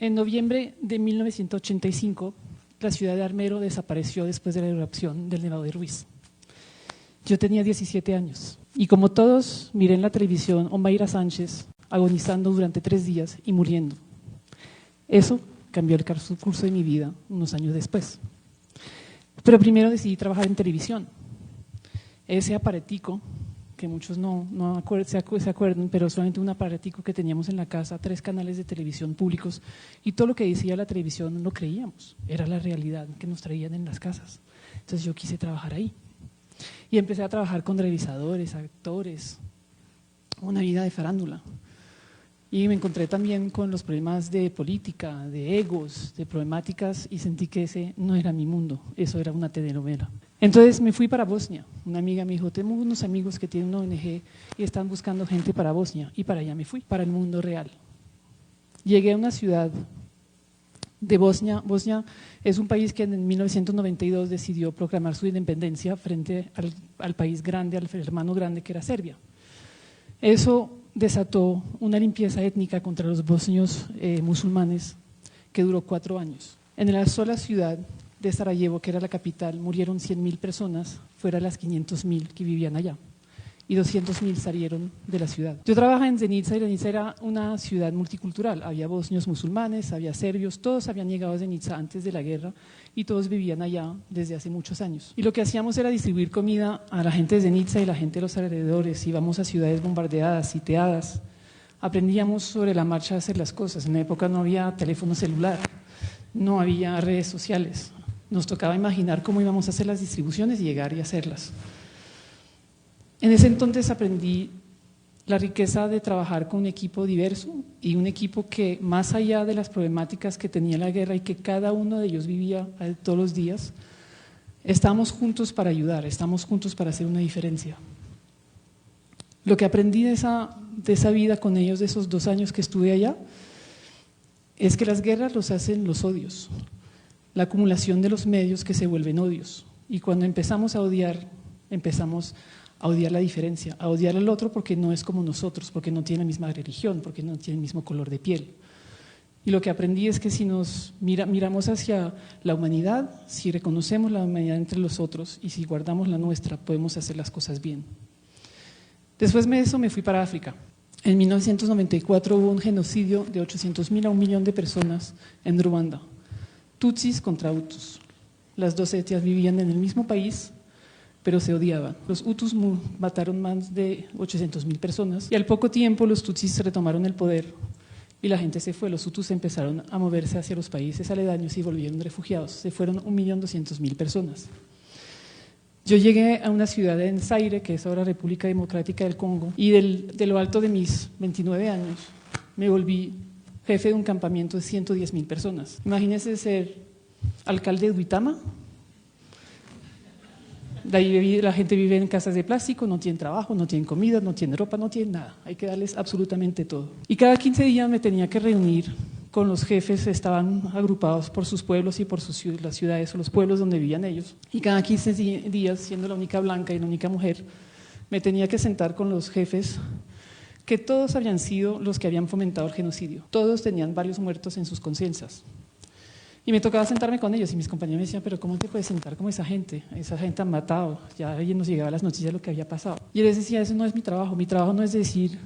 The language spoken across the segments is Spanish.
En noviembre de 1985, la ciudad de Armero desapareció después de la erupción del Nevado de Ruiz. Yo tenía 17 años y como todos miré en la televisión a Omaira Sánchez agonizando durante 3 días y muriendo. Eso cambió el curso de mi vida unos años después. Pero primero decidí trabajar en televisión. Ese aparatico, que muchos se acuerdan, pero solamente un aparatico que teníamos en la casa, 3 canales de televisión públicos, y todo lo que decía la televisión no lo creíamos, era la realidad que nos traían en las casas. Entonces yo quise trabajar ahí. Y empecé a trabajar con realizadores, actores, una vida de farándula. Y me encontré también con los problemas de política, de egos, de problemáticas, y sentí que ese no era mi mundo, eso era una telenovela. Entonces me fui para Bosnia. Una amiga me dijo, tengo unos amigos que tienen una ONG y están buscando gente para Bosnia, y para allá me fui, para el mundo real. Llegué a una ciudad de Bosnia. Bosnia es un país que en 1992 decidió proclamar su independencia frente al país grande, al hermano grande que era Serbia. Eso desató una limpieza étnica contra los bosnios musulmanes que duró 4 años. En la sola ciudad de Sarajevo, que era la capital, murieron 100.000 personas, fuera de las 500.000 que vivían allá, y 200.000 salieron de la ciudad. Yo trabajaba en Zenica, y Zenica era una ciudad multicultural, había bosnios musulmanes, había serbios, todos habían llegado a Zenica antes de la guerra y todos vivían allá desde hace muchos años. Y lo que hacíamos era distribuir comida a la gente de Zenica y la gente de los alrededores, íbamos a ciudades bombardeadas, sitiadas, aprendíamos sobre la marcha a hacer las cosas. En la época no había teléfono celular, no había redes sociales, nos tocaba imaginar cómo íbamos a hacer las distribuciones y llegar y hacerlas. En ese entonces aprendí la riqueza de trabajar con un equipo diverso y un equipo que, más allá de las problemáticas que tenía la guerra y que cada uno de ellos vivía todos los días, estamos juntos para ayudar, estamos juntos para hacer una diferencia. Lo que aprendí de esa vida con ellos, de esos 2 años que estuve allá, es que las guerras los hacen los odios, la acumulación de los medios que se vuelven odios. Y cuando empezamos a odiar, empezamos a odiar la diferencia, a odiar al otro porque no es como nosotros, porque no tiene la misma religión, porque no tiene el mismo color de piel. Y lo que aprendí es que si nos miramos hacia la humanidad, si reconocemos la humanidad entre los otros y si guardamos la nuestra, podemos hacer las cosas bien. Después de eso me fui para África. En 1994 hubo un genocidio de 800.000 a 1 millón de personas en Ruanda. Tutsis contra Hutus. Las 2 etnias vivían en el mismo país, pero se odiaban. Los Hutus mataron más de 800.000 personas y al poco tiempo los Tutsis retomaron el poder y la gente se fue. Los Hutus empezaron a moverse hacia los países aledaños y volvieron refugiados. Se fueron 1.200.000 personas. Yo llegué a una ciudad en Zaire, que es ahora República Democrática del Congo, y de lo alto de mis 29 años me volví jefe de un campamento de 110.000 personas. Imagínense ser alcalde de Duitama. De ahí la gente vive en casas de plástico, no tienen trabajo, no tienen comida, no tienen ropa, no tienen nada. Hay que darles absolutamente todo. Y cada 15 días me tenía que reunir con los jefes, estaban agrupados por sus pueblos y por las ciudades o los pueblos donde vivían ellos. Y cada 15 días, siendo la única blanca y la única mujer, me tenía que sentar con los jefes que todos habían sido los que habían fomentado el genocidio. Todos tenían varios muertos en sus conciencias. Y me tocaba sentarme con ellos y mis compañeros me decían, pero ¿cómo te puedes sentar como esa gente? Esa gente ha matado, ya alguien nos llegaba las noticias de lo que había pasado. Y yo les decía, eso no es mi trabajo no es decir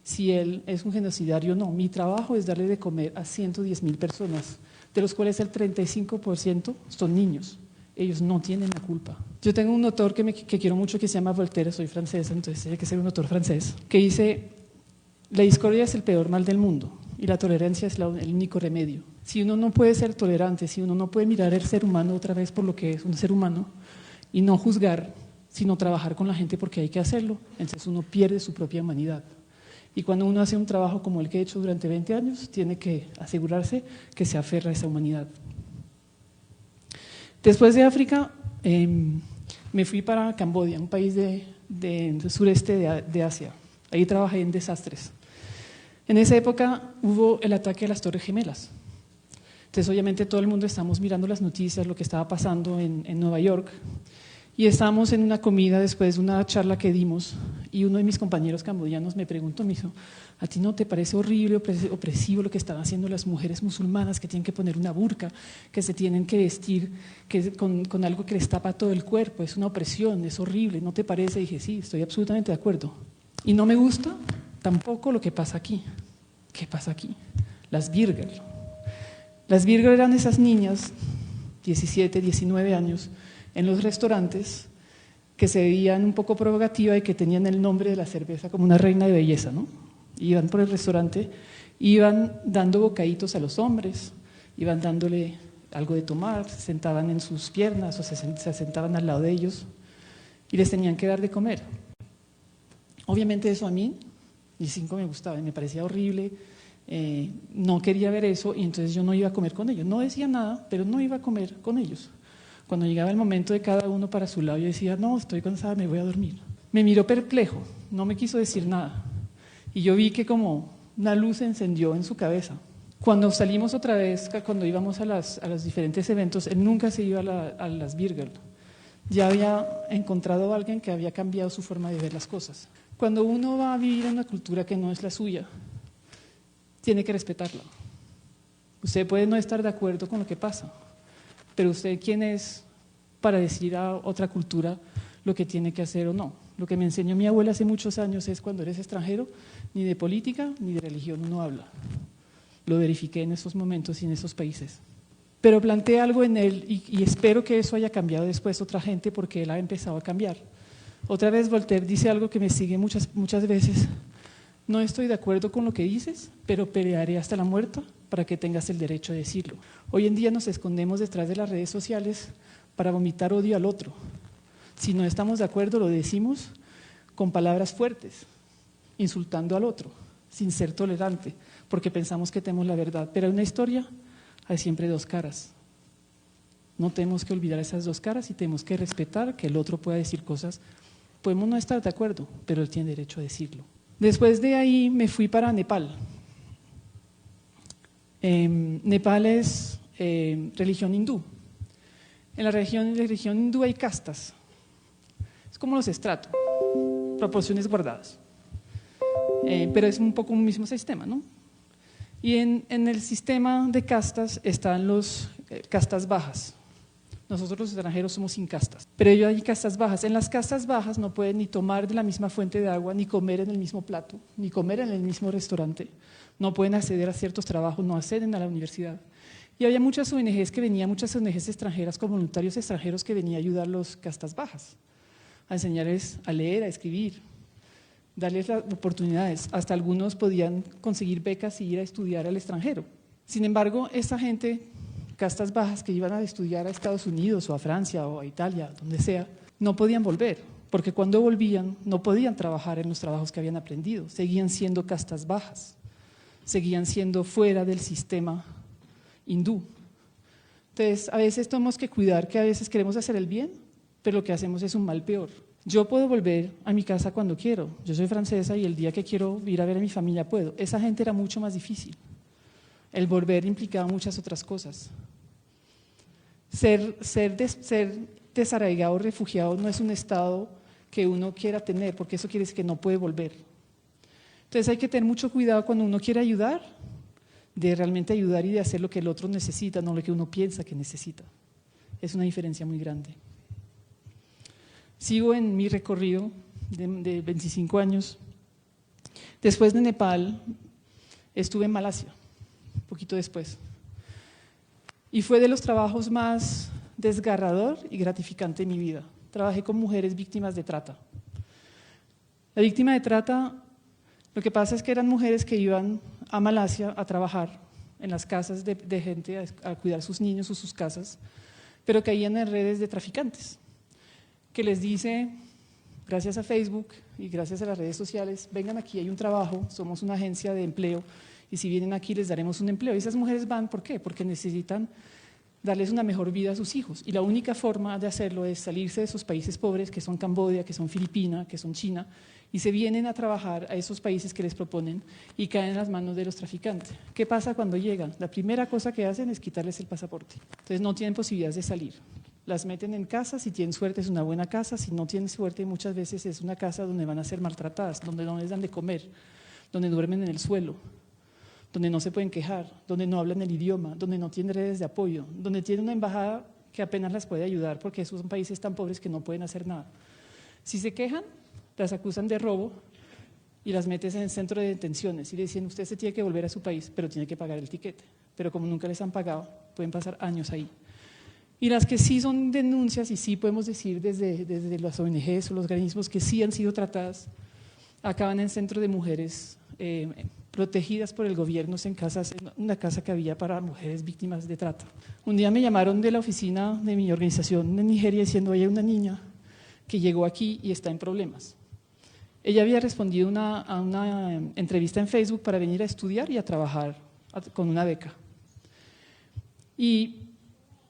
si él es un genocidario o no, mi trabajo es darle de comer a 110.000 personas, de los cuales el 35% son niños, ellos no tienen la culpa. Yo tengo un autor que quiero mucho que se llama Voltaire, soy francesa, entonces tiene que ser un autor francés, que dice, la discordia es el peor mal del mundo y la tolerancia es el único remedio. Si uno no puede ser tolerante, si uno no puede mirar al ser humano otra vez por lo que es un ser humano y no juzgar, sino trabajar con la gente porque hay que hacerlo, entonces uno pierde su propia humanidad. Y cuando uno hace un trabajo como el que he hecho durante 20 años, tiene que asegurarse que se aferra a esa humanidad. Después de África, me fui para Camboya, un país del sureste de Asia. Ahí trabajé en desastres. En esa época hubo el ataque a las Torres Gemelas. Entonces, obviamente, todo el mundo estábamos mirando las noticias, lo que estaba pasando en Nueva York. Y estábamos en una comida después de una charla que dimos y uno de mis compañeros cambodianos me preguntó, me dijo, ¿a ti no te parece horrible, opresivo lo que están haciendo las mujeres musulmanas, que tienen que poner una burka, que se tienen que vestir con algo que les tapa todo el cuerpo? Es una opresión, es horrible, ¿no te parece? Y dije, sí, estoy absolutamente de acuerdo. Y no me gusta tampoco lo que pasa aquí. ¿Qué pasa aquí? Las Birger. Las Birger eran esas niñas, 17, 19 años, en los restaurantes, que se veían un poco provocativa y que tenían el nombre de la cerveza como una reina de belleza, ¿no? Iban por el restaurante, iban dando bocaditos a los hombres, iban dándole algo de tomar, se sentaban en sus piernas o se sentaban al lado de ellos y les tenían que dar de comer. Obviamente eso a mí, ni cinco me gustaba, me parecía horrible, no quería ver eso y entonces yo no iba a comer con ellos. No decía nada, pero no iba a comer con ellos. Cuando llegaba el momento de cada uno para su lado, yo decía, no, estoy cansada, me voy a dormir. Me miró perplejo, no me quiso decir nada. Y yo vi que como una luz se encendió en su cabeza. Cuando salimos otra vez, cuando íbamos a los diferentes eventos, él nunca se iba a las Birger. Ya había encontrado a alguien que había cambiado su forma de ver las cosas. Cuando uno va a vivir en una cultura que no es la suya, tiene que respetarla. Usted puede no estar de acuerdo con lo que pasa, pero usted, ¿quién es para decir a otra cultura lo que tiene que hacer o no? Lo que me enseñó mi abuela hace muchos años es cuando eres extranjero, ni de política ni de religión uno habla. Lo verifiqué en esos momentos y en esos países. Pero planteé algo en él y espero que eso haya cambiado después otra gente porque él ha empezado a cambiar. Otra vez Voltaire dice algo que me sigue muchas veces. No estoy de acuerdo con lo que dices, pero pelearé hasta la muerte para que tengas el derecho de decirlo. Hoy en día nos escondemos detrás de las redes sociales para vomitar odio al otro. Si no estamos de acuerdo, lo decimos con palabras fuertes, insultando al otro, sin ser tolerante, porque pensamos que tenemos la verdad. Pero en una historia hay siempre dos caras. No tenemos que olvidar esas dos caras y tenemos que respetar que el otro pueda decir cosas. Podemos no estar de acuerdo, pero él tiene derecho a decirlo. Después de ahí me fui para Nepal. Nepal es religión hindú. En la religión hindú hay castas. Es como los estratos, proporciones guardadas. Pero es un poco un mismo sistema, ¿no? Y en el sistema de castas están las castas bajas. Nosotros los extranjeros somos sin castas, pero ellos hay castas bajas. En las castas bajas no pueden ni tomar de la misma fuente de agua, ni comer en el mismo plato, ni comer en el mismo restaurante. No pueden acceder a ciertos trabajos, no acceden a la universidad. Y había muchas ONGs muchas ONGs extranjeras con voluntarios extranjeros que venían a ayudar a las castas bajas, a enseñarles a leer, a escribir, darles las oportunidades. Hasta algunos podían conseguir becas y ir a estudiar al extranjero. Sin embargo, esa gente, castas bajas que iban a estudiar a Estados Unidos o a Francia o a Italia, donde sea, no podían volver, porque cuando volvían no podían trabajar en los trabajos que habían aprendido, seguían siendo castas bajas, seguían siendo fuera del sistema hindú. Entonces, a veces tenemos que cuidar que a veces queremos hacer el bien, pero lo que hacemos es un mal peor. Yo puedo volver a mi casa cuando quiero, yo soy francesa y el día que quiero ir a ver a mi familia puedo. Esa gente era mucho más difícil. El volver implicaba muchas otras cosas. Ser desarraigado o refugiado no es un estado que uno quiera tener, porque eso quiere decir que no puede volver. Entonces hay que tener mucho cuidado cuando uno quiere ayudar, de realmente ayudar y de hacer lo que el otro necesita, no lo que uno piensa que necesita. Es una diferencia muy grande. Sigo en mi recorrido de 25 años. Después de Nepal, estuve en Malasia, un poquito después. Y fue de los trabajos más desgarrador y gratificante de mi vida. Trabajé con mujeres víctimas de trata. La víctima de trata, lo que pasa es que eran mujeres que iban a Malasia a trabajar en las casas de gente, a cuidar sus niños o sus casas, pero caían en redes de traficantes, que les dice, gracias a Facebook y gracias a las redes sociales, vengan aquí, hay un trabajo, somos una agencia de empleo, y si vienen aquí les daremos un empleo. Y esas mujeres van, ¿por qué? Porque necesitan darles una mejor vida a sus hijos. Y la única forma de hacerlo es salirse de esos países pobres, que son Camboya, que son Filipinas, que son China, y se vienen a trabajar a esos países que les proponen y caen en las manos de los traficantes. ¿Qué pasa cuando llegan? La primera cosa que hacen es quitarles el pasaporte. Entonces no tienen posibilidades de salir. Las meten en casa, si tienen suerte es una buena casa, si no tienen suerte muchas veces es una casa donde van a ser maltratadas, donde no les dan de comer, donde duermen en el suelo, donde no se pueden quejar, donde no hablan el idioma, donde no tienen redes de apoyo, donde tienen una embajada que apenas las puede ayudar porque esos son países tan pobres que no pueden hacer nada. Si se quejan, las acusan de robo y las metes en el centro de detenciones y le dicen usted se tiene que volver a su país, pero tiene que pagar el tiquete. Pero como nunca les han pagado, pueden pasar años ahí. Y las que sí son denuncias, y sí podemos decir desde las ONGs o los organismos que sí han sido tratadas, acaban en centro de mujeres protegidas por el gobierno en casas, en una casa que había para mujeres víctimas de trata. Un día me llamaron de la oficina de mi organización en Nigeria diciendo hay una niña que llegó aquí y está en problemas. Ella había respondido a una entrevista en Facebook para venir a estudiar y a trabajar con una beca. Y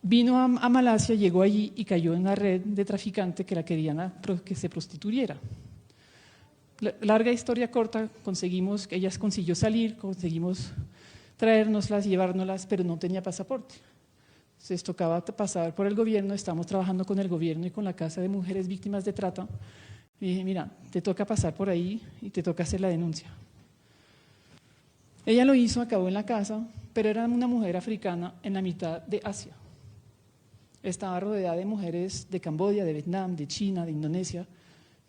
vino a Malasia, llegó allí y cayó en una red de traficantes que la querían que se prostituyera. Larga historia corta, ella consiguió salir, conseguimos traérnoslas, llevárnoslas, pero no tenía pasaporte. Entonces tocaba pasar por el gobierno, estamos trabajando con el gobierno y con la Casa de Mujeres Víctimas de Trata. Y dije, mira, te toca pasar por ahí y te toca hacer la denuncia. Ella lo hizo, acabó en la casa, pero era una mujer africana en la mitad de Asia. Estaba rodeada de mujeres de Camboya, de Vietnam, de China, de Indonesia,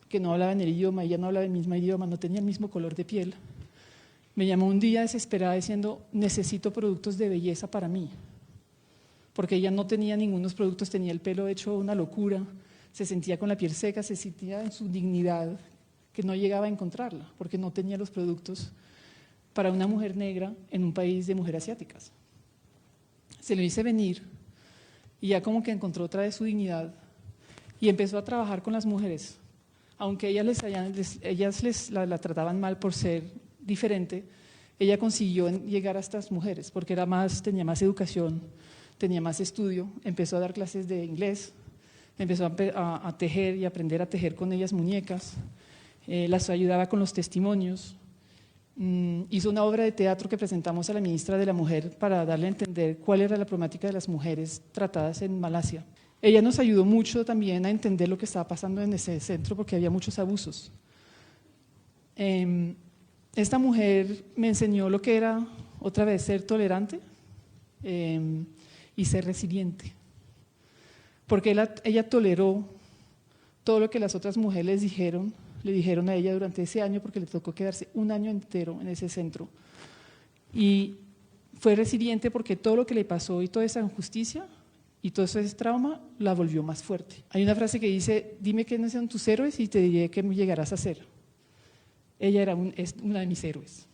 que no hablaban el idioma, ella no hablaba el mismo idioma, no tenía el mismo color de piel. Me llamó un día desesperada diciendo, necesito productos de belleza para mí, porque ella no tenía ningunos productos, tenía el pelo hecho una locura, se sentía con la piel seca, se sentía en su dignidad, que no llegaba a encontrarla, porque no tenía los productos para una mujer negra en un país de mujeres asiáticas. Se lo hice venir y ya como que encontró otra vez su dignidad y empezó a trabajar con las mujeres. Aunque ellas la trataban mal por ser diferente, ella consiguió llegar a estas mujeres porque tenía más educación, tenía más estudio, empezó a dar clases de inglés, empezó a tejer y aprender a tejer con ellas muñecas, las ayudaba con los testimonios, hizo una obra de teatro que presentamos a la ministra de la Mujer para darle a entender cuál era la problemática de las mujeres tratadas en Malasia. Ella nos ayudó mucho también a entender lo que estaba pasando en ese centro porque había muchos abusos. Esta mujer me enseñó lo que era, otra vez, ser tolerante y ser resiliente. Porque ella toleró todo lo que las otras mujeres le dijeron a ella durante ese año porque le tocó quedarse un año entero en ese centro. Y fue resiliente porque todo lo que le pasó y toda esa injusticia y todo ese trauma la volvió más fuerte. Hay una frase que dice, dime quiénes son tus héroes y te diré qué llegarás a ser. Ella es una de mis héroes.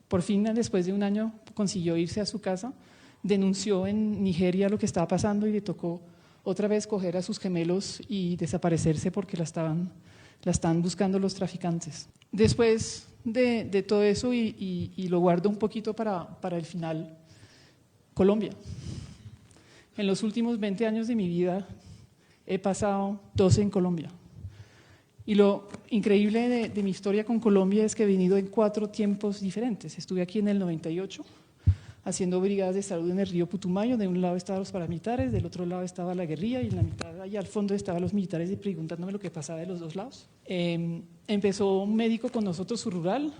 Por fin, después de un año, consiguió irse a su casa, denunció en Nigeria lo que estaba pasando y le tocó otra vez coger a sus gemelos y desaparecerse porque la están buscando los traficantes. Después de todo eso, y lo guardo un poquito para el final, Colombia. En los últimos 20 años de mi vida he pasado 12 en Colombia. Y lo increíble de mi historia con Colombia es que he venido en 4 tiempos diferentes. Estuve aquí en el 98, haciendo brigadas de salud en el río Putumayo. De un lado estaban los paramilitares, del otro lado estaba la guerrilla y en la mitad, allá al fondo, estaban los militares y preguntándome lo que pasaba de los dos lados. Empezó un médico con nosotros, su rural.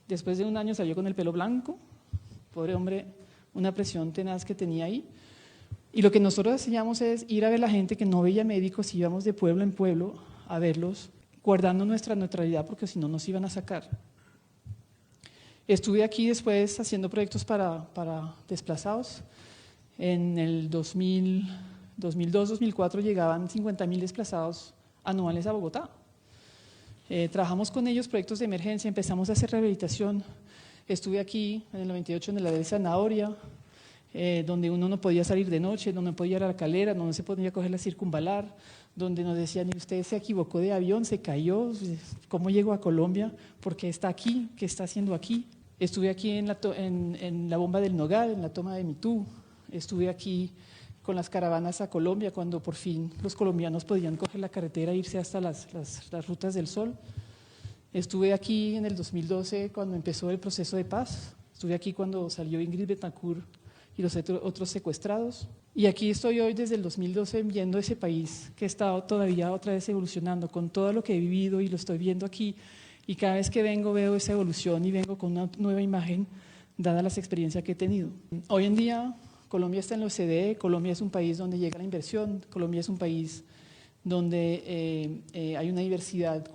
Después de un año salió con el pelo blanco. Pobre hombre, una presión tenaz que tenía ahí. Y lo que nosotros hacíamos es ir a ver a la gente que no veía médicos, íbamos de pueblo en pueblo a verlos, guardando nuestra neutralidad porque si no nos iban a sacar. Estuve aquí después haciendo proyectos para desplazados. En el 2002-2004 llegaban 50.000 desplazados anuales a Bogotá. Trabajamos con ellos proyectos de emergencia, empezamos a hacer rehabilitación. Estuve aquí en el 98 en el área de Zanahoria, donde uno no podía salir de noche, donde no podía ir a la Calera, donde no se podía coger la circunvalar, donde nos decían, usted se equivocó de avión, se cayó, ¿cómo llegó a Colombia? ¿Por qué está aquí? ¿Qué está haciendo aquí? Estuve aquí en la bomba del Nogal, en la toma de Mitú, estuve aquí con las caravanas a Colombia, cuando por fin los colombianos podían coger la carretera e irse hasta las rutas del sol. Estuve aquí en el 2012 cuando empezó el proceso de paz, estuve aquí cuando salió Ingrid Betancourt y los otros secuestrados. Y aquí estoy hoy desde el 2012 viendo ese país que está todavía otra vez evolucionando con todo lo que he vivido y lo estoy viendo aquí. Y cada vez que vengo veo esa evolución y vengo con una nueva imagen dadas las experiencias que he tenido. Hoy en día Colombia está en la OCDE, Colombia es un país donde llega la inversión, Colombia es un país donde hay una diversidad,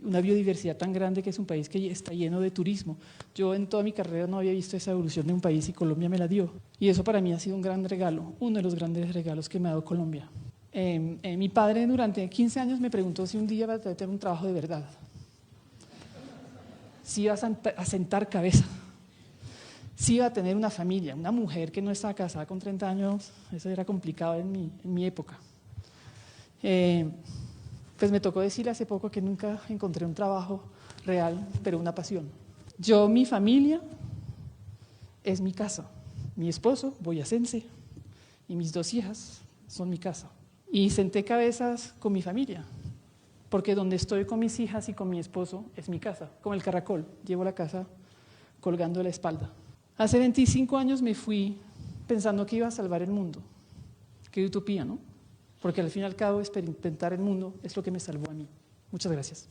una biodiversidad tan grande que es un país que está lleno de turismo. Yo en toda mi carrera no había visto esa evolución de un país y Colombia me la dio. Y eso para mí ha sido un gran regalo, uno de los grandes regalos que me ha dado Colombia. Mi padre durante 15 años me preguntó si un día iba a tener un trabajo de verdad, si iba a sentar cabeza, si iba a tener una familia, una mujer que no estaba casada con 30 años, eso era complicado en mi época. Pues me tocó decir hace poco que nunca encontré un trabajo real, pero una pasión. Mi familia es mi casa. Mi esposo, boyacense, y mis 2 hijas son mi casa. Y senté cabezas con mi familia, porque donde estoy con mis hijas y con mi esposo es mi casa, como el caracol, llevo la casa colgando de la espalda. Hace 25 años me fui pensando que iba a salvar el mundo. Qué utopía, ¿no? Porque al fin y al cabo experimentar el mundo es lo que me salvó a mí. Muchas gracias.